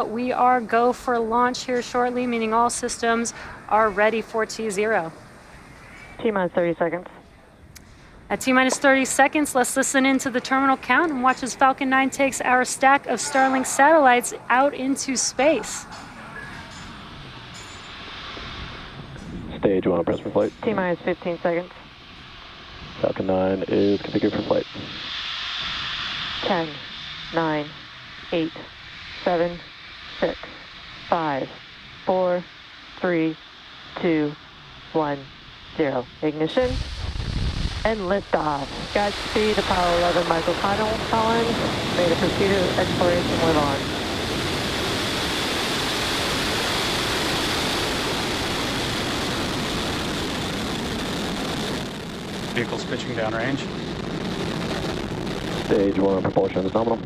We are go for launch here shortly, meaning all systems are ready for T0. T-minus 30 seconds. At T-minus 30 seconds, let's listen into the terminal count and watch as Falcon-9 takes our stack of Starlink satellites out into space. Stage 1, press for flight. T-minus 15 seconds. Falcon-9 is configured for flight. 10, 9, 8, 7, 6, 5, 4, 3, 2, 1, 0. Ignition and liftoff. Godspeed, Apollo 11 microcolumns. May the pursuit of exploration live on. Vehicles pitching downrange. Stage 1, propulsion is nominal.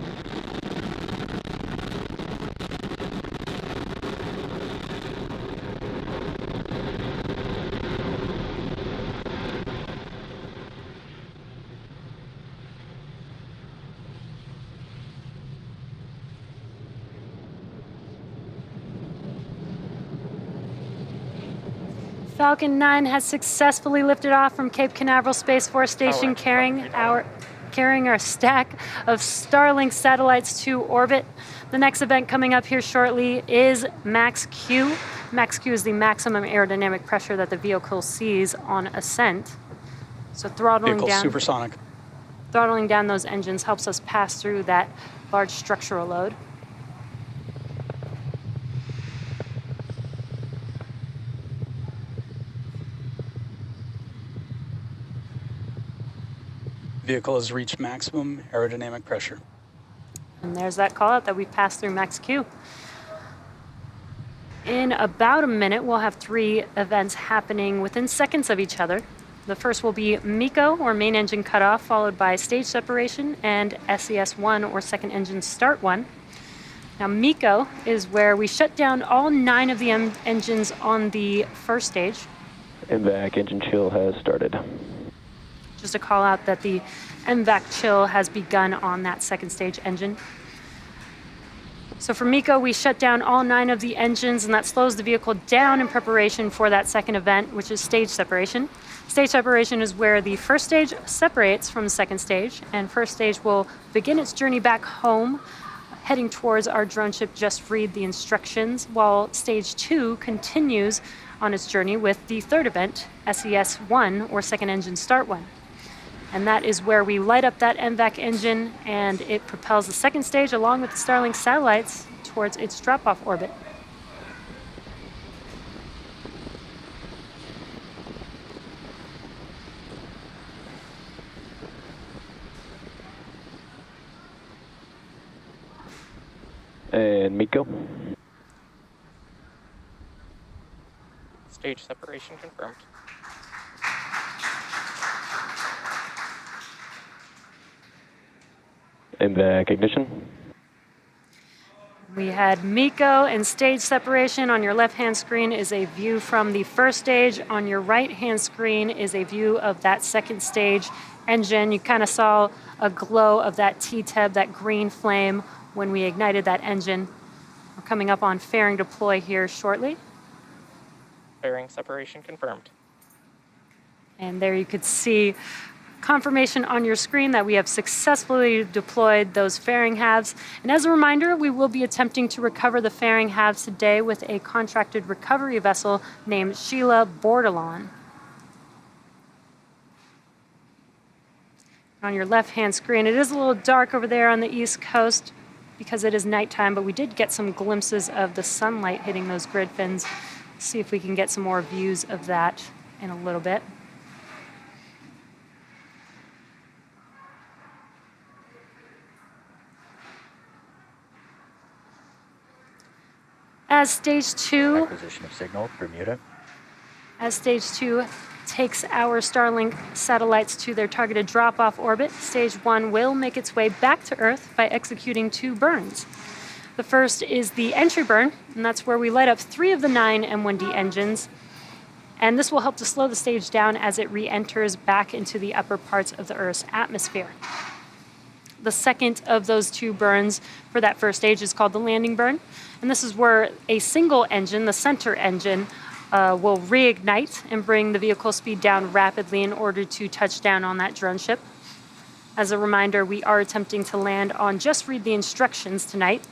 Falcon 9 has successfully lifted off from Cape Canaveral Space Force Station, carrying our stack of Starlink satellites to orbit. The next event coming up here shortly is Max Q. Max Q is the maximum aerodynamic pressure that the vehicle sees on ascent. So throttling down those engines helps us pass through that large structural load. Vehicle has reached maximum aerodynamic pressure. And there's that call out that we passed through Max Q. In about a minute, we'll have 3 events happening within seconds of each other. The first will be MECO, or main engine cutoff, followed by stage separation and SES1, or second engine start 1. Now, MECO is where we shut down all 9 of the engines on the first stage. MVAC engine chill has started. Just a call out that the MVAC chill has begun on that second stage engine. So for MECO, we shut down all 9 of the engines, and that slows the vehicle down in preparation for that second event, which is stage separation. Stage separation is where the first stage separates from the second stage, and first stage will begin its journey back home, heading towards our drone ship Just Read the Instructions, while stage 2 continues on its journey with the third event, SES1, or second engine start 1. And that is where we light up that MVAC engine, and it propels the second stage along with the Starlink satellites towards its drop-off orbit. And MECO. Stage separation confirmed. MVAC ignition. We had MECO and stage separation. On your left-hand screen is a view from the first stage. On your right-hand screen is a view of that second stage engine. You kind of saw a glow of that T-TEB, that green flame, when we ignited that engine. We're coming up on fairing deploy here shortly. Fairing separation confirmed. And there you could see confirmation on your screen that we have successfully deployed those fairing halves. And as a reminder, we will be attempting to recover the fairing halves today with a contracted recovery vessel named Sheila Bordelon. On your left-hand screen, it is a little dark over there on the East Coast because it is nighttime, but we did get some glimpses of the sunlight hitting those grid fins. See if we can get some more views of that in a little bit. As stage 2 acquisition of signal, Bermuda. As stage 2 takes our Starlink satellites to their targeted drop-off orbit, stage 1 will make its way back to Earth by executing 2 burns. The first is the entry burn, and that's where we light up 3 of the 9 M1D engines. And this will help to slow the stage down as it re-enters back into the upper parts of the Earth's atmosphere. The second of those 2 burns for that first stage is called the landing burn. And this is where a single engine, the center engine, will reignite and bring the vehicle speed down rapidly in order to touch down on that drone ship. As a reminder, we are attempting to land on Just Read the Instructions tonight.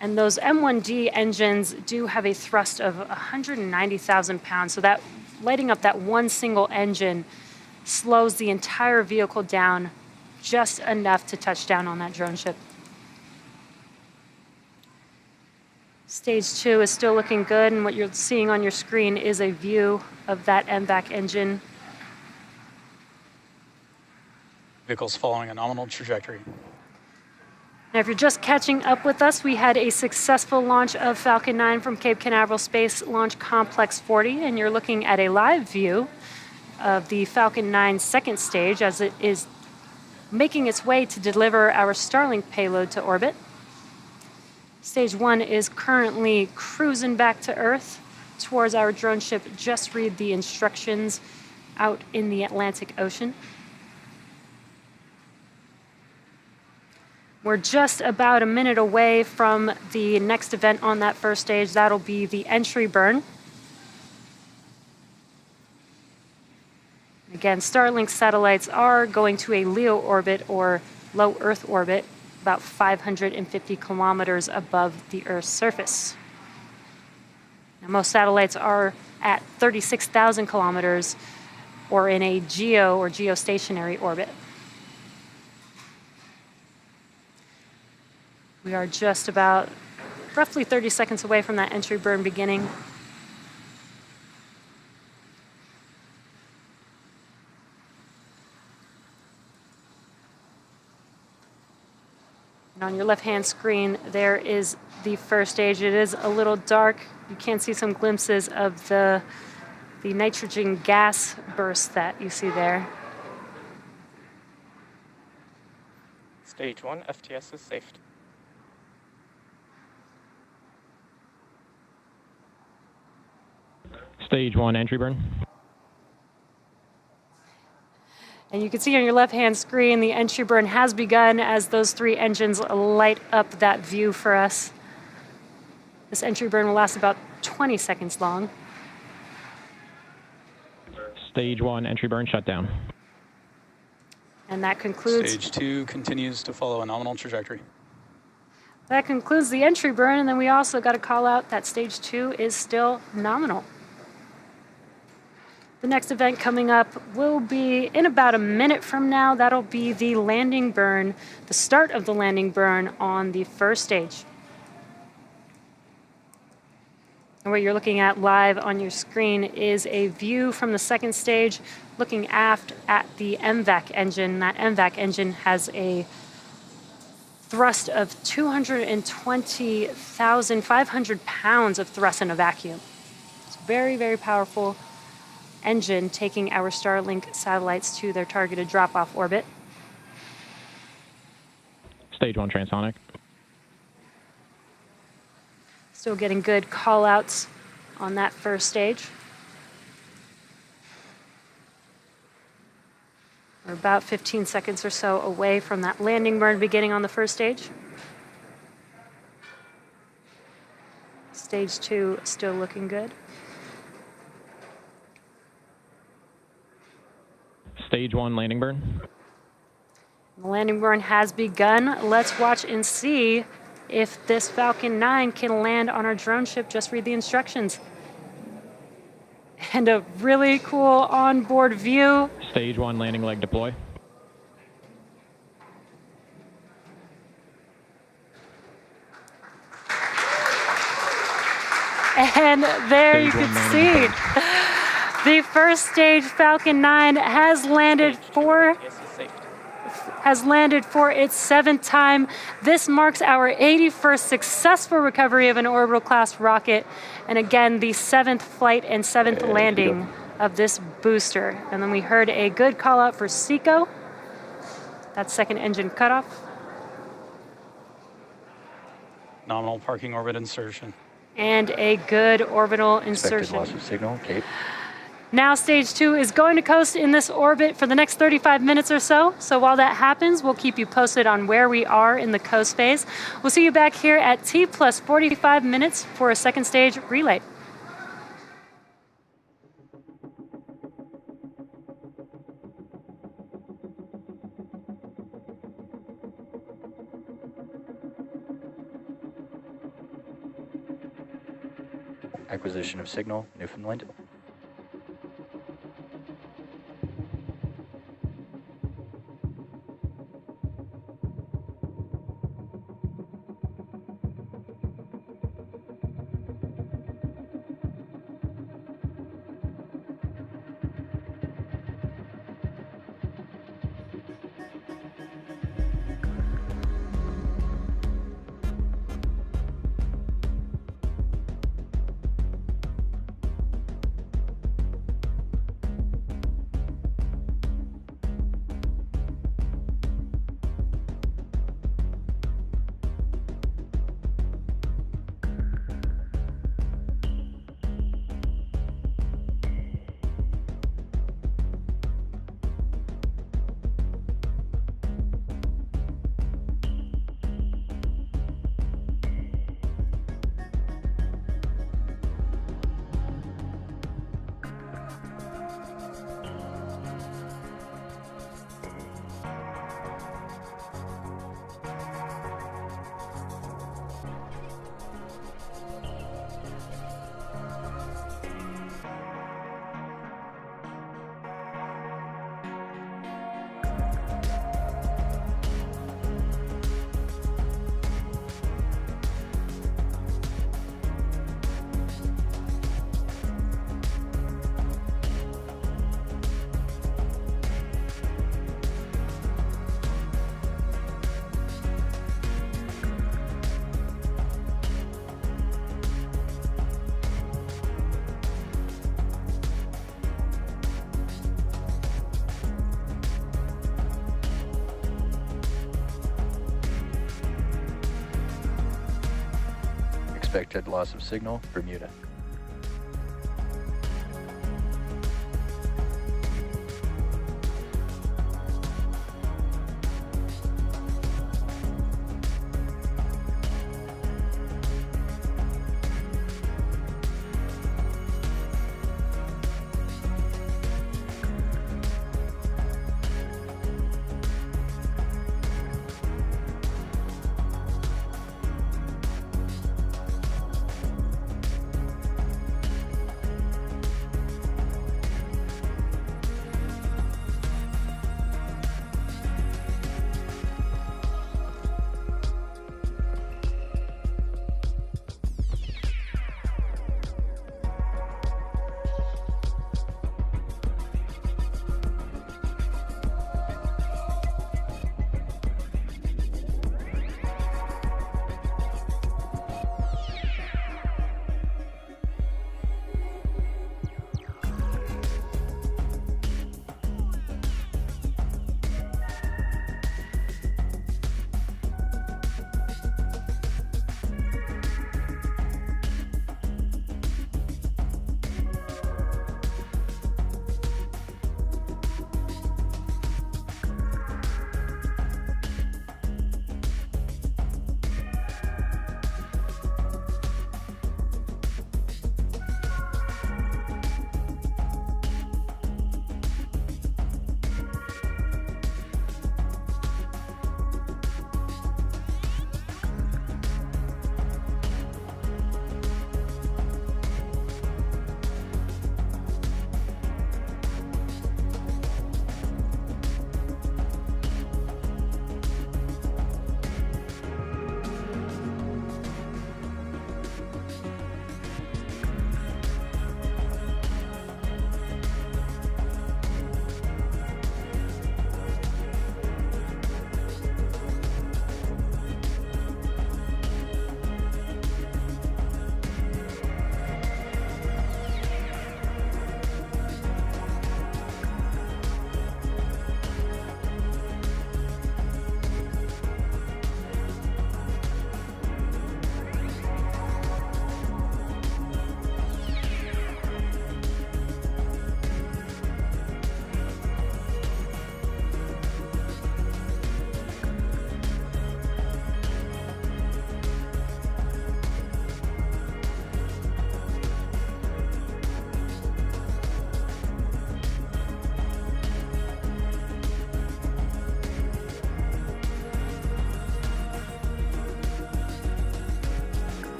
And those M1D engines do have a thrust of 190,000 pounds. So that lighting up that one single engine slows the entire vehicle down just enough to touch down on that drone ship. Stage 2 is still looking good, and what you're seeing on your screen is a view of that MVAC engine. Vehicle's following a nominal trajectory. Now, if you're just catching up with us, we had a successful launch of Falcon-9 from Cape Canaveral Space Launch Complex 40, and you're looking at a live view of the Falcon-9 second stage as it is making its way to deliver our Starlink payload to orbit. Stage 1 is currently cruising back to Earth towards our drone ship Just Read the Instructions out in the Atlantic Ocean. We're just about a minute away from the next event on that first stage. That'll be the entry burn. Again, Starlink satellites are going to a LEO orbit or low Earth orbit, about 550 kilometers above the Earth's surface. Now, most satellites are at 36,000 kilometers or in a geo or geostationary orbit. We are just about roughly 30 seconds away from that entry burn beginning. And on your left-hand screen, there is the first stage. It is a little dark. You can see some glimpses of the nitrogen gas burst that you see there. Stage 1, FTS is safe. Stage 1 entry burn. And you can see on your left-hand screen, the entry burn has begun as those 3 engines light up that view for us. This entry burn will last about 20 seconds long. Stage 1 entry burn shutdown. And that concludes... Stage 2 continues to follow a nominal trajectory. That concludes the entry burn, and then we also got to call out that stage 2 is still nominal. The next event coming up will be in about a minute from now. That'll be the landing burn, the start of the landing burn on the first stage. And what you're looking at live on your screen is a view from the second stage looking aft at the MVAC engine. That MVAC engine has a thrust of 220,500 pounds of thrust in a vacuum. It's very, very powerful engine taking our Starlink satellites to their targeted drop-off orbit. Stage 1 transonic. Still getting good call-outs on that first stage. We're about 15 seconds or so away from that landing burn beginning on the first stage. Stage 2 still looking good. Stage 1 landing burn. The landing burn has begun. Let's watch and see if this Falcon-9 can land on our drone ship. Just read the instructions. And a really cool onboard view. Stage 1 landing leg deploy. And there you Stage can 1 see landing the first stage Falcon-9 has landed for its 7th time. This marks our 81st successful recovery of an orbital class rocket, and again the 7th flight and 7th landing of this booster. And then we heard a good call out for SECO. That's second engine cutoff. Nominal parking orbit insertion. And a good orbital Expected insertion. loss of signal, Cape. Now stage 2 is going to coast in this orbit for the next 35 minutes or so. So while that happens, we'll keep you posted on where we are in the coast phase. We'll see you back here at T plus 45 minutes for a second stage relay. Acquisition of signal, Newfoundland. Expected loss of signal, Bermuda.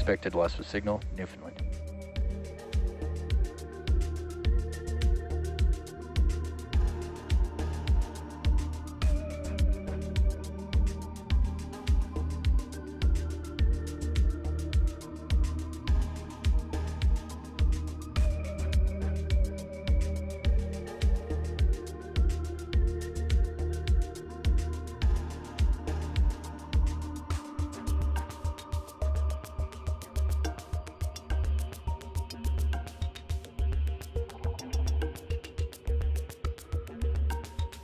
Expected loss of signal, Newfoundland.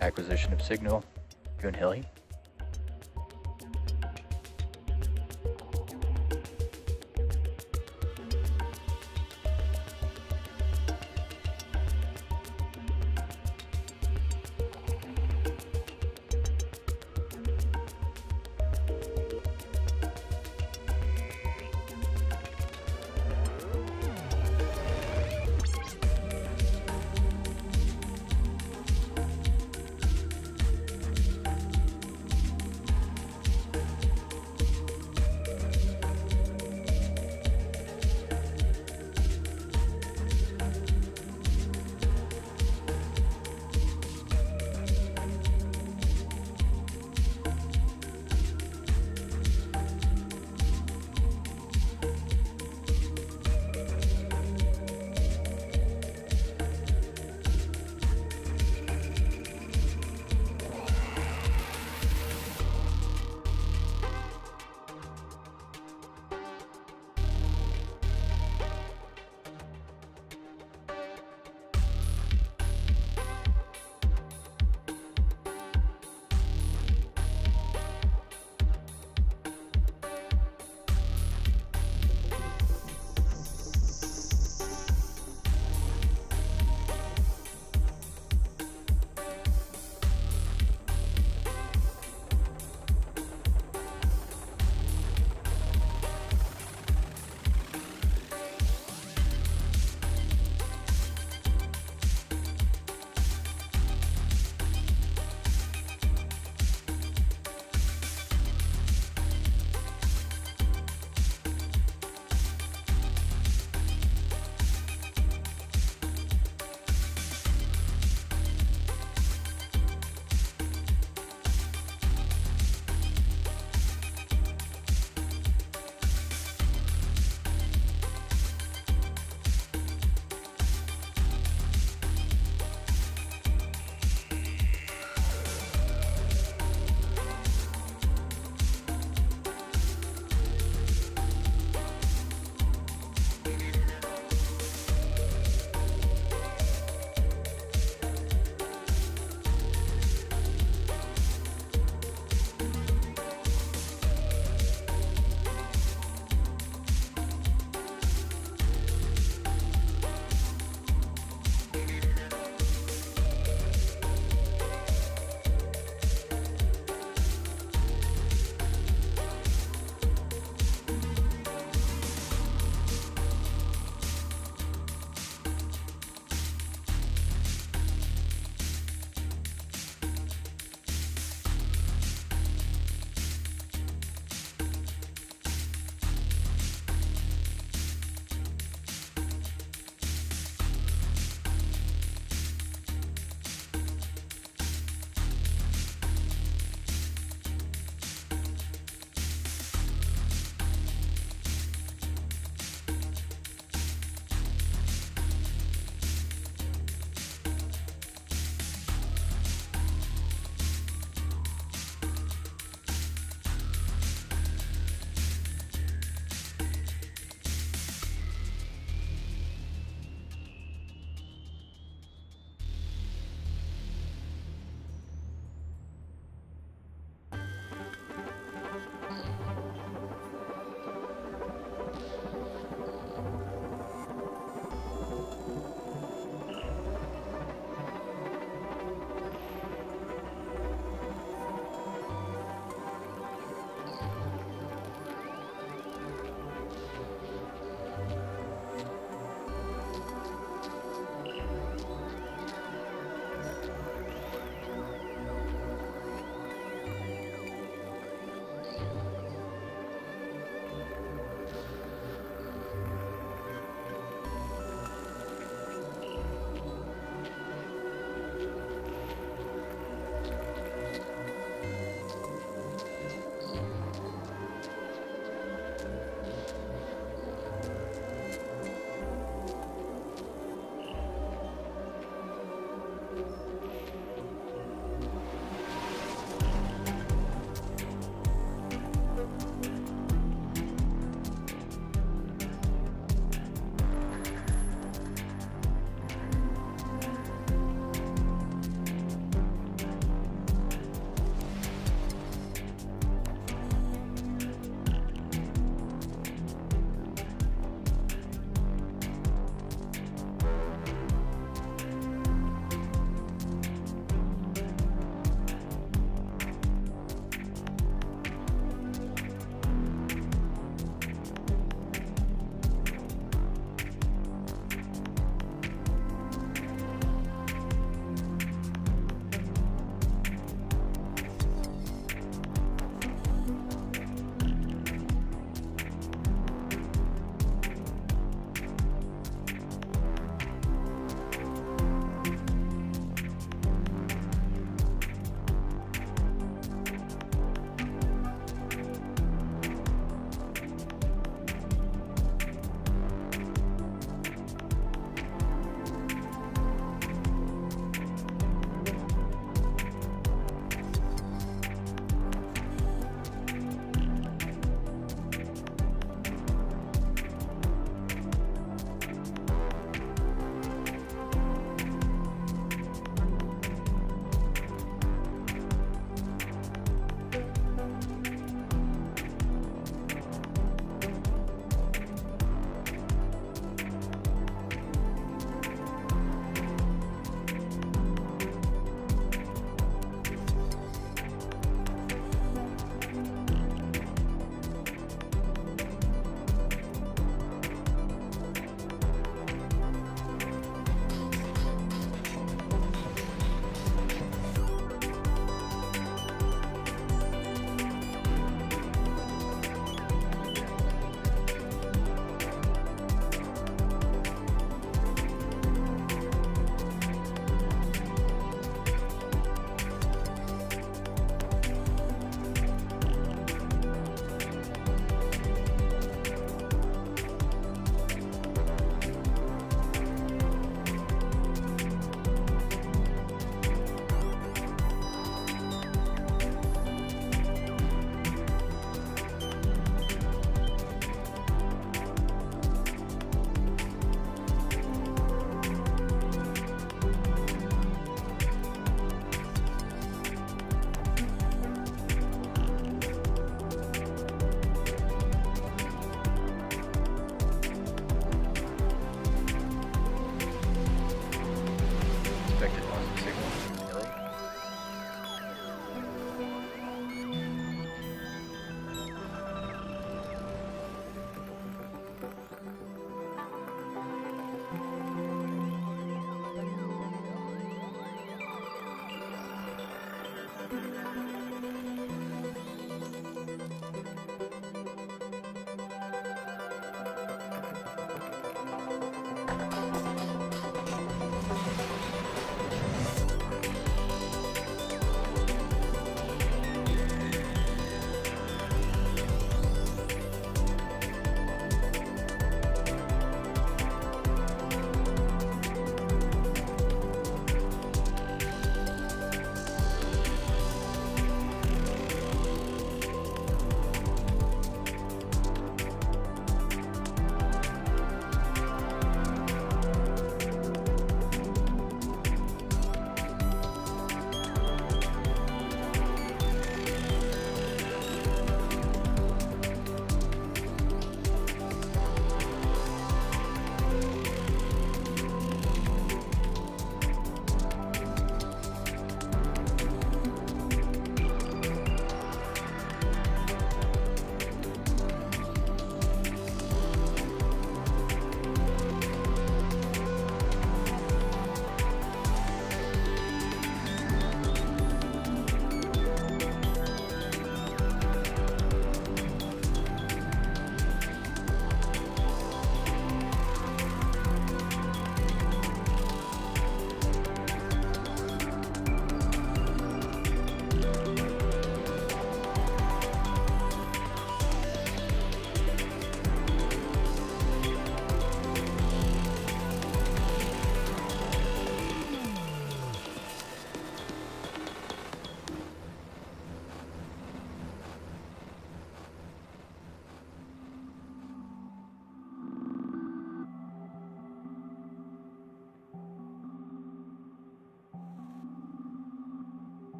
Acquisition of signal, Goonhilly.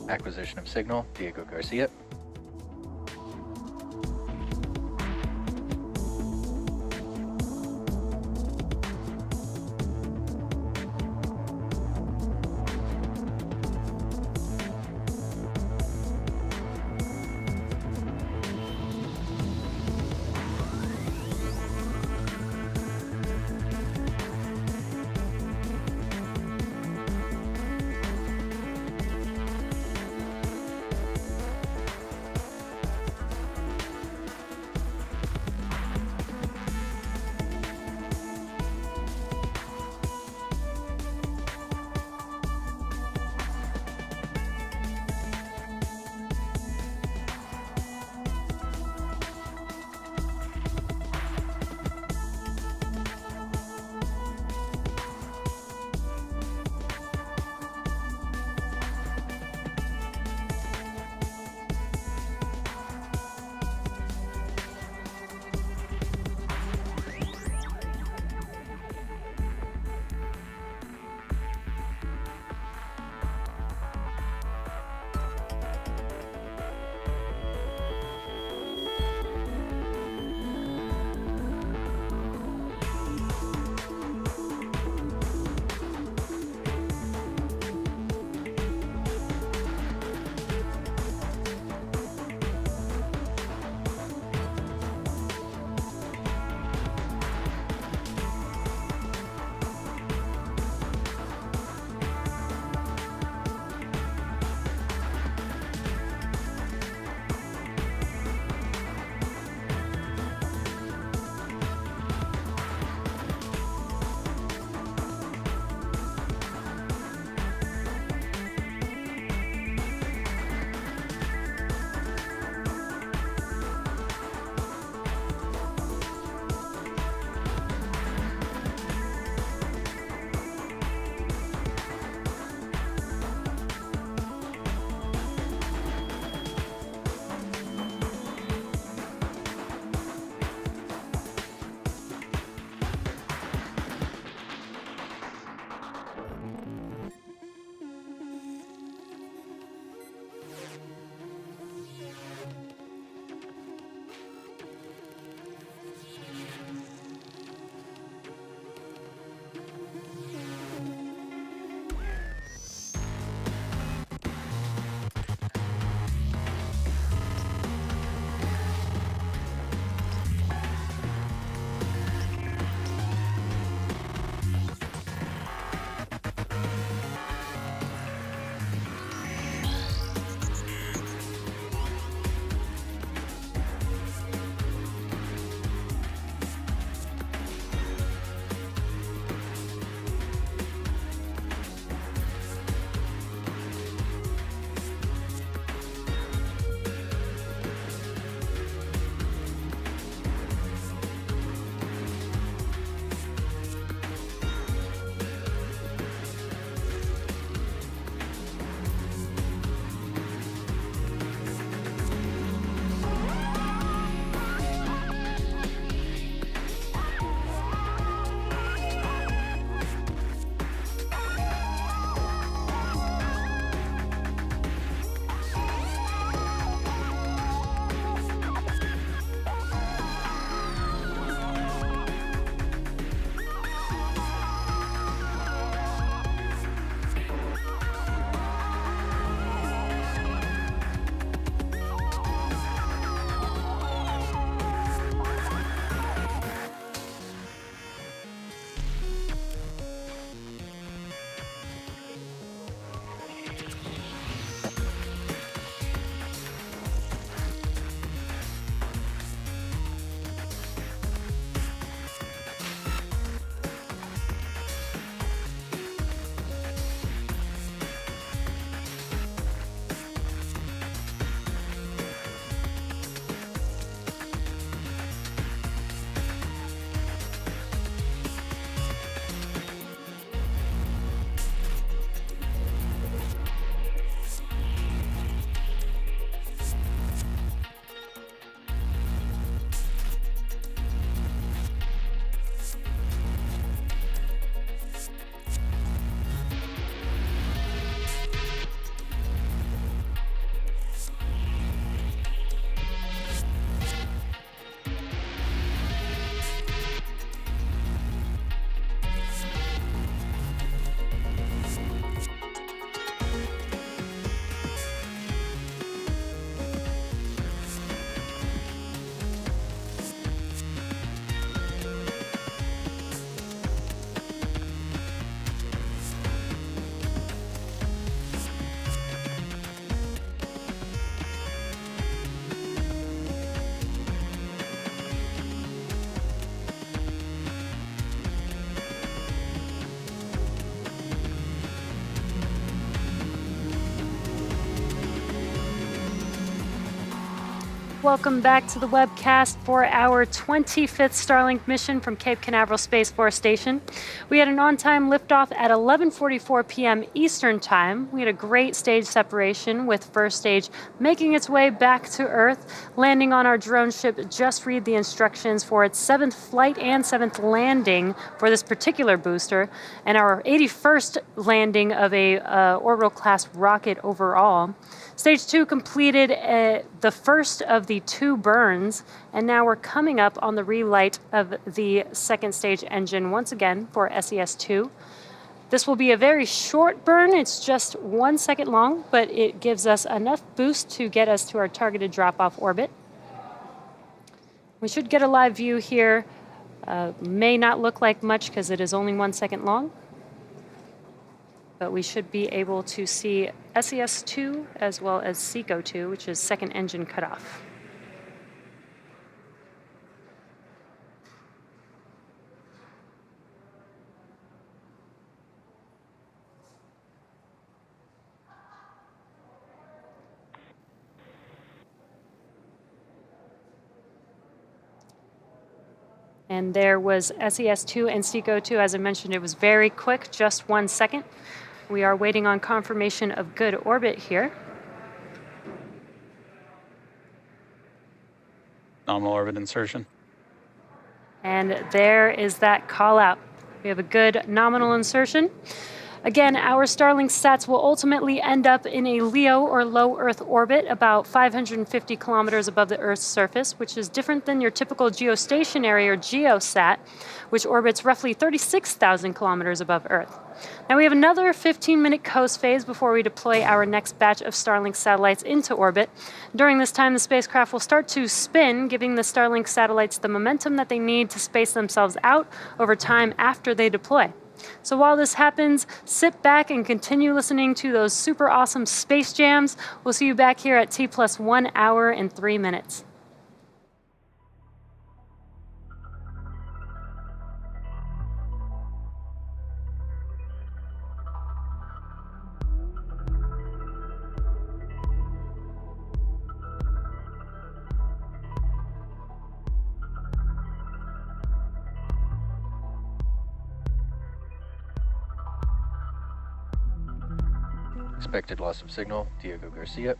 Acquisition of signal, Diego Garcia. Welcome back to the webcast for our 25th Starlink mission from Cape Canaveral Space Force Station. We had an on-time liftoff at 11:44 p.m. Eastern Time. We had a great stage separation with first stage making its way back to Earth, landing on our drone ship. Just read the instructions for its 7th flight and 7th landing for this particular booster, and our 81st landing of a orbital class rocket overall. Stage 2 completed the first of the 2 burns, and now we're coming up on the relight of the second stage engine once again for SES-2. This will be a very short burn. It's just 1 second long, but it gives us enough boost to get us to our targeted drop-off orbit. We should get a live view here. May not look like much because it is only 1 second long, but we should be able to see SES-2 as well as SECO-2, which is second engine cutoff. And there was SES-2 and SECO-2. As I mentioned, it was very quick, just 1 second. We are waiting on confirmation of good orbit here. Nominal orbit insertion. And there is that call out. We have a good nominal insertion. Again, our Starlink sats will ultimately end up in a LEO or low Earth orbit about 550 kilometers above the Earth's surface, which is different than your typical geostationary or GeoSat, which orbits roughly 36,000 kilometers above Earth. Now we have another 15-minute coast phase before we deploy our next batch of Starlink satellites into orbit. During this time, the spacecraft will start to spin, giving the Starlink satellites the momentum that they need to space themselves out over time after they deploy. So while this happens, sit back and continue listening to those super awesome space jams. We'll see you back here at T+1 hour and 3 minutes. Expected loss of signal, Diego Garcia.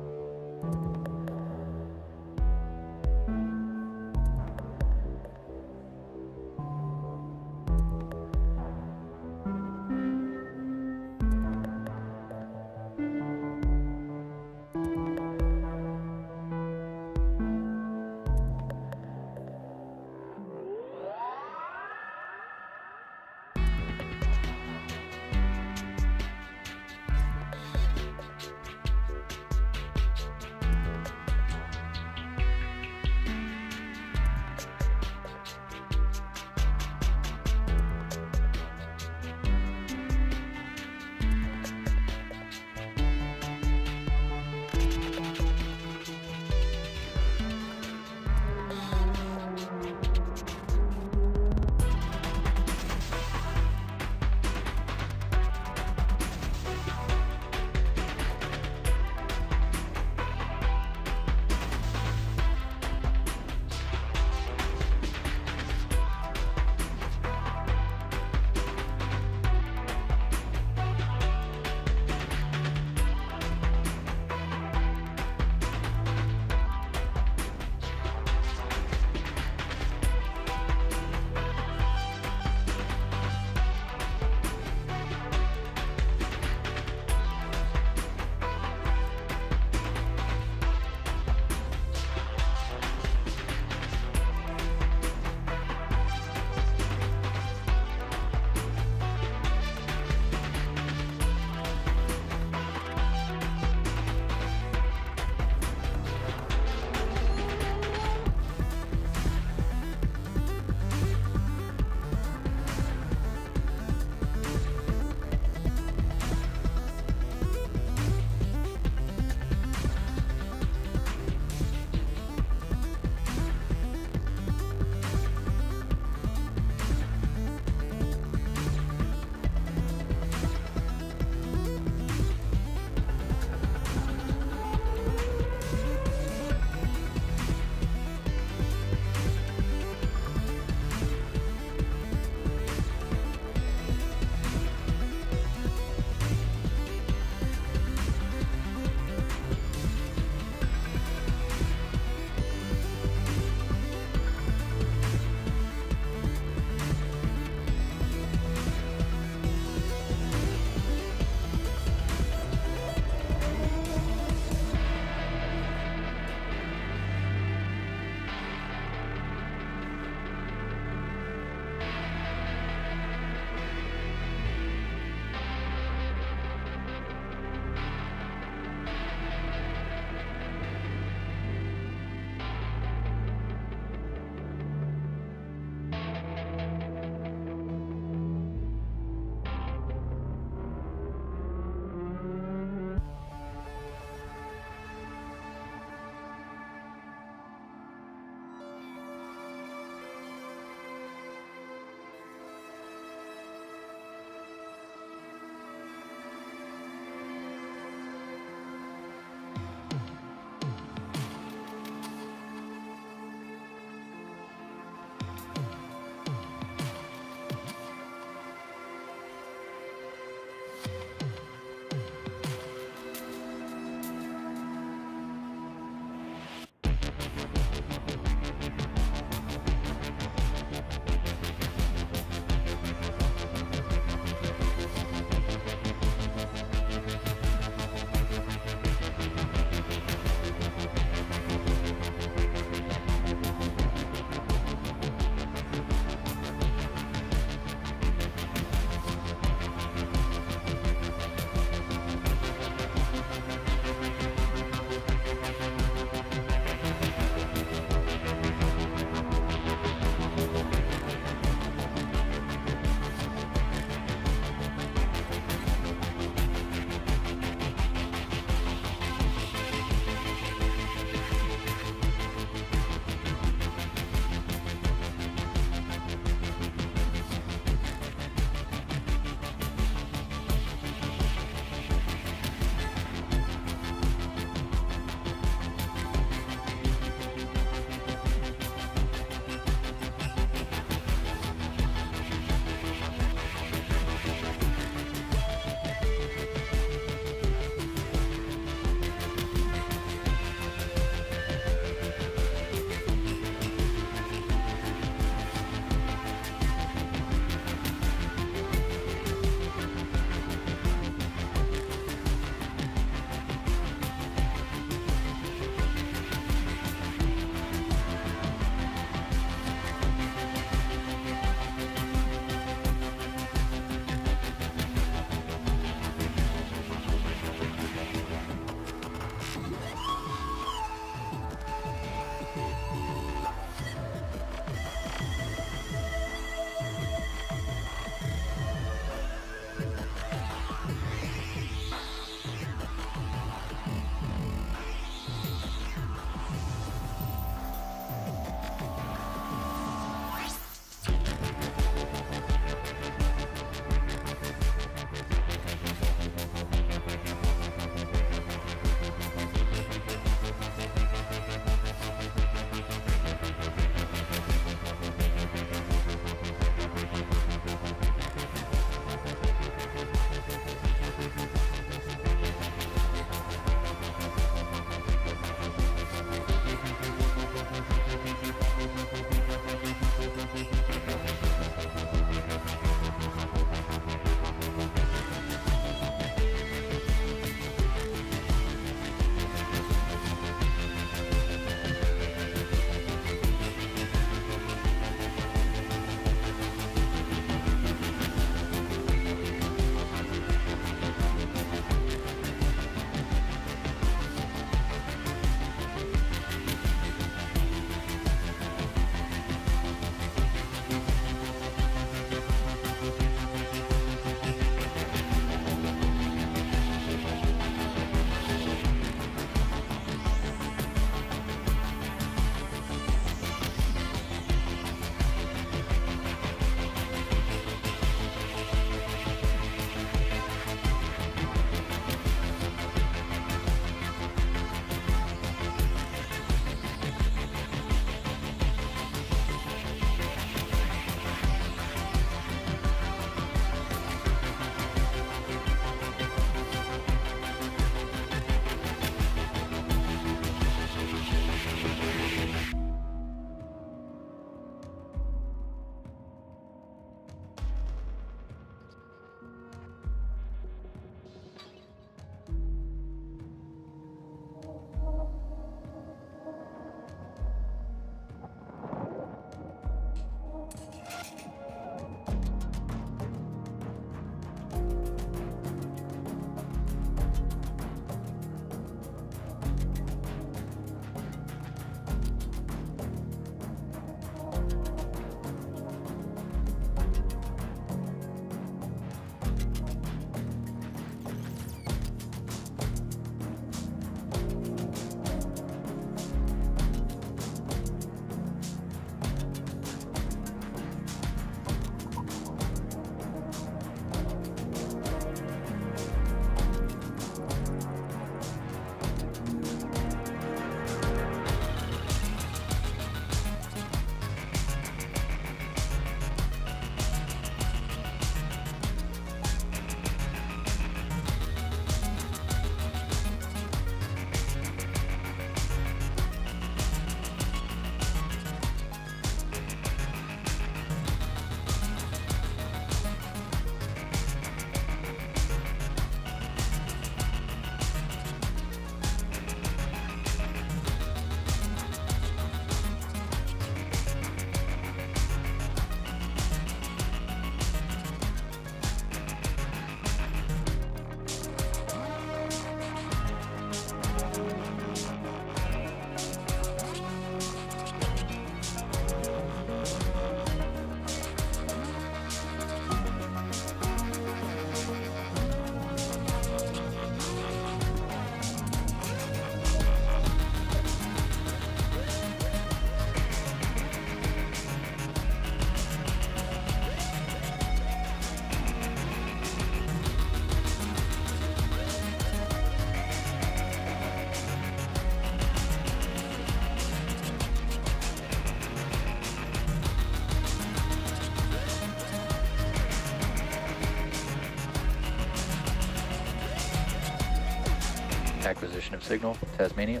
Acquisition of signal, Tasmania.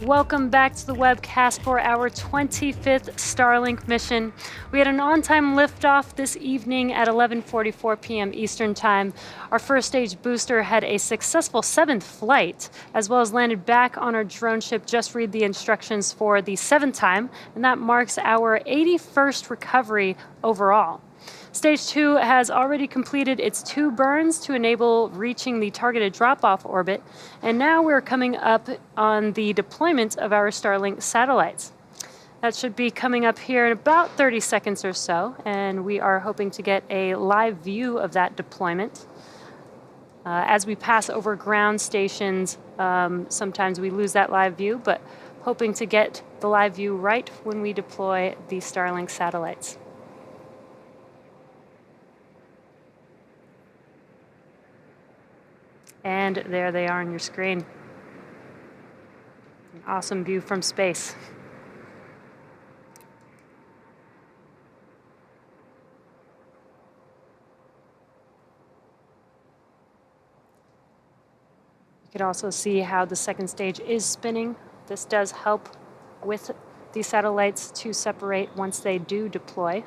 Welcome back to the webcast for our 25th Starlink mission. We had an on-time liftoff this evening at 11:44 p.m. Eastern Time. Our first stage booster had a successful 7th flight, as well as landed back on our drone ship. Just read the instructions for the 7th time, and that marks our 81st recovery overall. Stage 2 has already completed its 2 burns to enable reaching the targeted drop-off orbit, and now we're coming up on the deployment of our Starlink satellites. That should be coming up here in about 30 seconds or so, and we are hoping to get a live view of that deployment. As we pass over ground stations, sometimes we lose that live view, but hoping to get the live view right when we deploy the Starlink satellites. And there they are on your screen. An awesome view from space. You can also see how the second stage is spinning. This does help with the satellites to separate once they do deploy.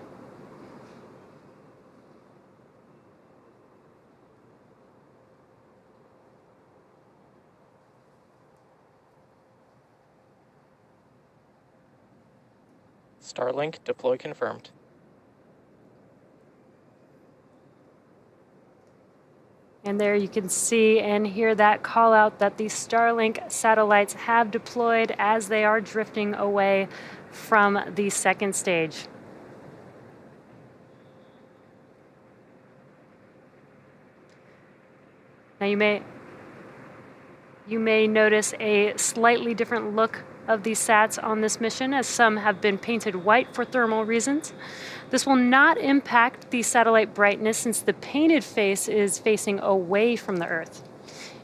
Starlink deploy confirmed. And there you can see and hear that call out that the Starlink satellites have deployed as they are drifting away from the second stage. Now you may notice a slightly different look of these sats on this mission, as some have been painted white for thermal reasons. This will not impact the satellite brightness since the painted face is facing away from the Earth.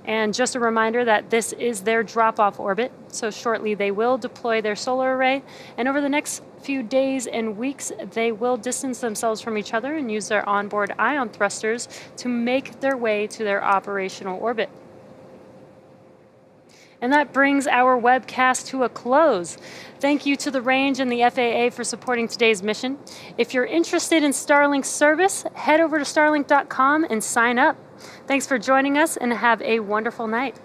And just a reminder that this is their drop-off orbit, so shortly they will deploy their solar array, and over the next few days and weeks, they will distance themselves from each other and use their onboard ion thrusters to make their way to their operational orbit. And that brings our webcast to a close. Thank you to the Range and the FAA for supporting today's mission. If you're interested in Starlink service, head over to starlink.com and sign up. Thanks for joining us and have a wonderful night.